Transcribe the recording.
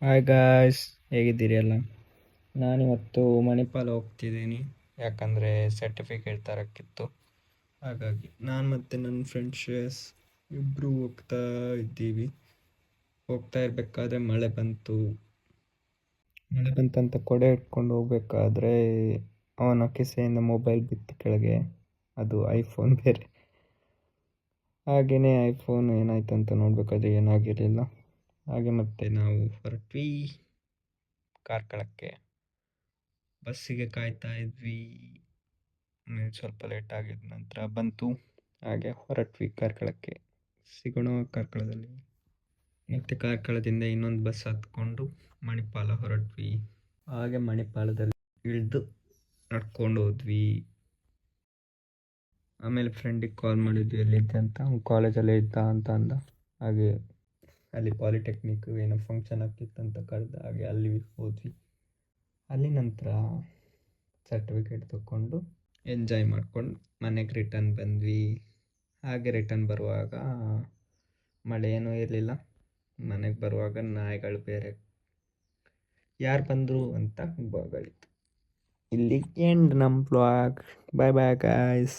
Hi guys, ಹೇಗಿದ್ದೀರಿ ಎಲ್ಲ? ನಾನಿವತ್ತು ಮಣಿಪಾಲ್ ಹೋಗ್ತಿದ್ದೀನಿ. ಯಾಕಂದರೆ ಸರ್ಟಿಫಿಕೇಟ್ ತರೋಕ್ಕಿತ್ತು. ಹಾಗಾಗಿ ನಾನು ಮತ್ತು ನನ್ನ ಫ್ರೆಂಡ್ಸ್ ಇಬ್ಬರು ಹೋಗ್ತಾ ಇದ್ದೀವಿ. ಹೋಗ್ತಾ ಇರಬೇಕಾದ್ರೆ ಮಳೆ ಬಂತಂತ ಕೊಡೆ ಇಟ್ಕೊಂಡು ಹೋಗ್ಬೇಕಾದ್ರೆ ಅವನ ಕಿಸೆಯಿಂದ ಮೊಬೈಲ್ ಬಿತ್ತು ಕೆಳಗೆ. ಅದು ಐಫೋನ್ ಬೇರೆ. ಹಾಗೆಯೇ ಐಫೋನ್ ಏನಾಯ್ತು ಅಂತ ನೋಡಬೇಕಾದ್ರೆ ಏನಾಗಿರಲಿಲ್ಲ. ಹಾಗೆ ಮತ್ತೆ ನಾವು ಹೊರಟ್ವಿ ಕಾರ್ಕಳಕ್ಕೆ. ಬಸ್ಸಿಗೆ ಕಾಯ್ತಾ ಇದ್ವಿ. ಸ್ವಲ್ಪ ಲೇಟ್ ಆಗಿದ ನಂತರ ಬಂತು. ಹಾಗೆ ಹೊರಟ್ವಿ ಕಾರ್ಕಳಕ್ಕೆ. ಸಿಗೋಣ ಕಾರ್ಕಳದಲ್ಲಿ. ಮತ್ತು ಕಾರ್ಕಳದಿಂದ ಇನ್ನೊಂದು ಬಸ್ ಹತ್ಕೊಂಡು ಮಣಿಪಾಲ ಹೊರಟ್ವಿ. ಹಾಗೆ ಮಣಿಪಾಲದಲ್ಲಿ ಇಳಿದು ನಡ್ಕೊಂಡು ಹೋದ್ವಿ. ಆಮೇಲೆ ಫ್ರೆಂಡಿಗೆ ಕಾಲ್ ಮಾಡಿದ್ವಿ ಎಲ್ಲಿದ್ದೆ ಅಂತ. ಅವ್ನು ಕಾಲೇಜಲ್ಲೇ ಇದ್ದ ಅಂತ ಅಂದ. ಹಾಗೆ ಅಲ್ಲಿ ಪಾಲಿಟೆಕ್ನಿಕ್ ಏನೋ ಫಂಕ್ಷನ್ ಆಗ್ತಿತ್ತಂತ ಕರೆದ. ಹಾಗೆ ಅಲ್ಲಿ ಹೋದ್ವಿ. ಅಲ್ಲಿ ನಂತರ ಸರ್ಟಿಫಿಕೇಟ್ ತಗೊಂಡು ಎಂಜಾಯ್ ಮಾಡ್ಕೊಂಡು ಮನೆಗೆ ರಿಟರ್ನ್ ಬಂದ್ವಿ. ಹಾಗೆ ರಿಟರ್ನ್ ಬರುವಾಗ ಮಳೆ ಏನೂ ಇರಲಿಲ್ಲ. ಮನೆಗೆ ಬರುವಾಗ ನಾಯಿಗಳು ಬೇರೆ ಯಾರು ಬಂದರು ಅಂತ ಬಗಳಿತ್ತು. ಇಲ್ಲಿ ಎಂಡ್ ನಮ್ಮ ಬ್ಲಾಗ್. ಬಾಯ್ ಬಾಯ್ ಗಾಯ್ಸ್.